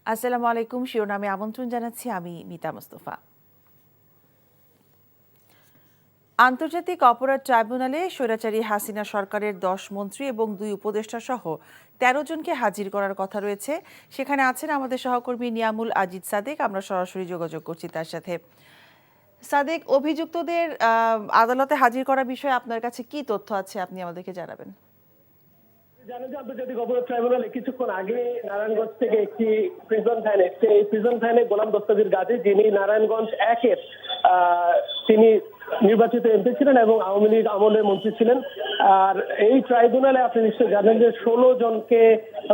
আসসালামু আলাইকুম। শিরোনামে আমন্ত্রণ জানাচ্ছি আমি মিতা মুস্তফা। আন্তর্জাতিক অপরাধ ট্রাইব্যুনালে স্বৈরাচারী হাসিনা সরকারের 10 মন্ত্রী এবং 2 উপদেষ্টা সহ 13 জনকে হাজির করার কথা রয়েছে। সেখানে আছেন আমাদের সহকর্মী নিয়ামুল আজিজ সাদেক। আমরা সরাসরি যোগাযোগ করছি তার সাথে। সাদেক, অভিযুক্তদের আদালতে হাজির করার বিষয়ে আপনার কাছে কি তথ্য আছে আপনি আমাদেরকে জানাবেন। জানেন যে আন্তর্জাতিক অপরাধ ট্রাইব্যুনালে কিছুক্ষণ আগে নারায়ণগঞ্জ থেকে একটি প্রিজন ভ্যান এসছে। এই প্রিজন ভ্যানে গোলাম দস্তগীর গাজী, যিনি নারায়ণগঞ্জ 1-এর তিনি নির্বাচিত এমপি ছিলেন এবং আওয়ামী লীগ আমলের মন্ত্রী ছিলেন। আর এই ট্রাইব্যুনালে আপনি নিশ্চয়ই জানেন যে 16 জনকে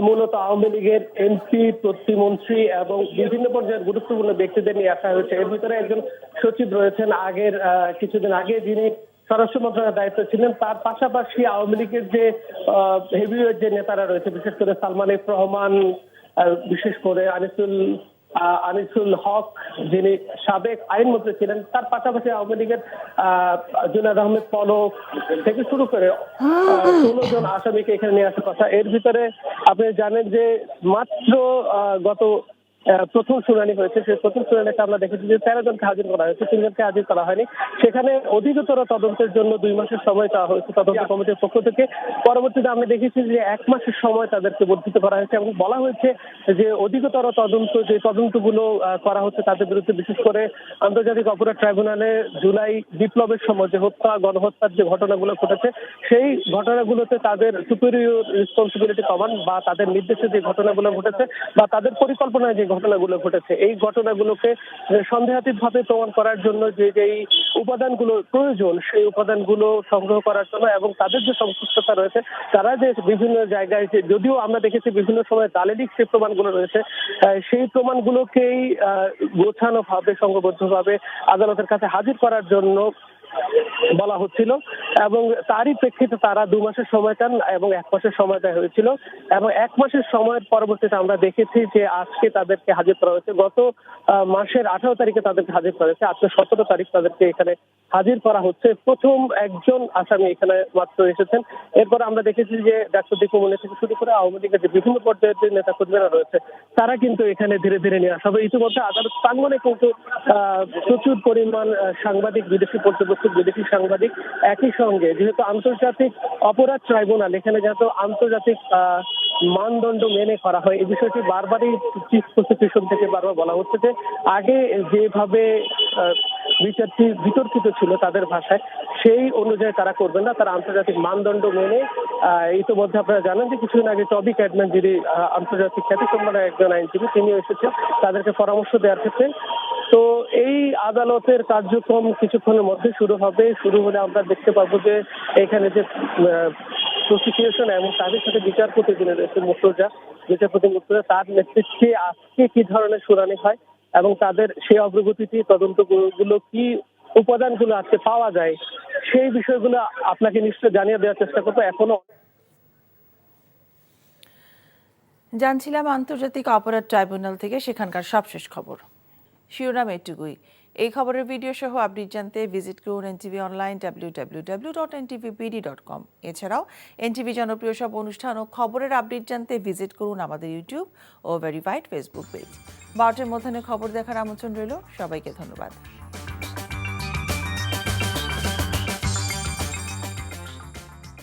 মূলত আওয়ামী লীগের এমপি, প্রতিমন্ত্রী এবং বিভিন্ন পর্যায়ের গুরুত্বপূর্ণ ব্যক্তিদের নিয়ে আসা হয়েছে। এর ভিতরে একজন সচিব রয়েছেন কিছুদিন আগে যিনি স্বরাষ্ট্র মন্ত্রণালয়ের দায়িত্ব ছিলেন। তার পাশাপাশি আওয়ামী লীগের যে হেভিওয়েট যে নেতারা রয়েছে, বিশেষ করে সালমান এফ রহমান, বিশেষ করে আনিসুল হক যিনি সাবেক আইনমন্ত্রী ছিলেন, তার পাশাপাশি আওয়ামী লীগের জুনায়েদ আহমেদ পলক থেকে শুরু করে 16 জন আসামিকে এখানে নিয়ে আসার কথা। এর ভিতরে আপনি জানেন যে মাত্র গত প্রথম শুনানি হয়েছে। সেই প্রথম শুনানিতে আমরা দেখেছি যে 13 জনকে হাজির করা হয়েছে, 3 জনকে হাজির করা হয়নি। সেখানে অধিকতর তদন্তের জন্য 2 মাসের সময় চাওয়া হয়েছে তদন্ত কমিটির পক্ষ থেকে। পরবর্তীতে আমরা দেখেছি যে 1 মাসের সময় তাদেরকে বর্ধিত করা হয়েছে এবং বলা হয়েছে যে অধিকতর যে তদন্তগুলো করা হচ্ছে তাদের বিরুদ্ধে, বিশেষ করে আন্তর্জাতিক অপরাধ ট্রাইব্যুনালে জুলাই বিপ্লবের সময় যে গণহত্যার যে ঘটনাগুলো ঘটেছে, সেই ঘটনাগুলোতে তাদের সুপিরিয়র রেসপন্সিবিলিটি কমান বা তাদের নির্দেশে যে ঘটনাগুলো ঘটেছে বা তাদের পরিকল্পনায় যে ঘটনাগুলো ঘটেছে, এই ঘটনাগুলোকে সন্দেহাতীতভাবে প্রমাণ করার জন্য যেই উপাদানগুলো প্রয়োজন, সেই উপাদানগুলো সংগ্রহ করার জন্য এবং তাদের যে সংশ্লিষ্টতা রয়েছে, তারা যে বিভিন্ন জায়গায় যদিও আমরা দেখেছি বিভিন্ন সময় দালালিক যে প্রমাণগুলো রয়েছে, সেই প্রমাণগুলোকেই গোছানো ভাবে সংঘবদ্ধভাবে আদালতের কাছে হাজির করার জন্য বলা হচ্ছিল এবং তারই প্রেক্ষিতে তারা 2 মাসের সময় চান এবং 1 মাসের সময় দেওয়া হয়েছিল এবং 1 মাসের সময়ের পরবর্তীতে আমরা দেখেছি যে আজকে তাদেরকে হাজির করা হয়েছে। গত মাসের 18 তারিখে তাদেরকে হাজির করা হয়েছে, আজকে 17 তারিখ তাদেরকে এখানে হাজির করা হচ্ছে। প্রথম একজন আসামি এখানে মাত্র এসেছেন। এরপর আমরা দেখেছি যে ডাক্তার দীপু মনি থেকে শুরু করে আওয়ামী লীগের যে বিভিন্ন পর্যায়ের যে নেতা কর্মীরা রয়েছে, তারা কিন্তু এখানে ধীরে ধীরে নিয়ে আসা হবে। ইতিমধ্যে আদালত প্রাঙ্গণে কিন্তু প্রচুর পরিমাণ সাংবাদিক, বিদেশি পর্যবেক্ষক, বিদেশি সাংবাদিক, একই সঙ্গে যেহেতু আন্তর্জাতিক অপরাধ ট্রাইব্যুনাল, এখানে যেহেতু আন্তর্জাতিক মানদণ্ড মেনে করা হয়, এই বিষয়টি বারবারই চিফ প্রসিকিউশন থেকে বারবার বলা হচ্ছে যে আগে যেভাবে বিচারটি বিতর্কিত ছিল তাদের ভাষায়, সেই অনুযায়ী তারা করবেন না, তারা আন্তর্জাতিক মানদণ্ড মেনে। ইতিমধ্যে আপনারা জানেন যে কিছুদিন আগে টবি ক্যাডম্যান, যিনি আন্তর্জাতিক খ্যাতিসম্পন্ন একজন আইনজীবী, তিনিও এসেছেন তাদেরকে পরামর্শ দেওয়ার ক্ষেত্রে। তো এই আদালতের কার্যক্রম কিছুক্ষণের মধ্যে শুরু হবে। শুরু হলে আমরা দেখতে পাবো যে এখানে যে প্রসিকিউশন এবং তাদের সাথে বিচারপতি যিনি রয়েছেন বিচারপতি মুর্তজা, তার নেতৃত্বে আজকে কি ধরনের শুনানি হয় এবং তাদের সেই অগ্রগতিটি, তদন্তগুলো কি উপাদানগুলো আজকে পাওয়া যায়, সেই বিষয়গুলো আপনাকে নিশ্চয় জানিয়ে দেওয়ার চেষ্টা করবো। এখনো জানছিলাম আন্তর্জাতিক অপরাধ ট্রাইব্যুনাল থেকে সেখানকার সবশেষ খবর। শিরোনাম এটুকুই। এই খবরের ভিডিও সহ আপডেট জানতে ভিজিট করুন এনটিভি অনলাইন www.ntvpd.com। এছাড়াও এনটিভি জনপ্রিয় সব অনুষ্ঠান ও খবরের আপডেট জানতে ভিজিট করুন আমাদের ইউটিউব ও ভেরিফাইড ফেসবুক পেজ। 12টার মধ্যে খবর দেখার আমন্ত্রণ রইল। সবাইকে ধন্যবাদ।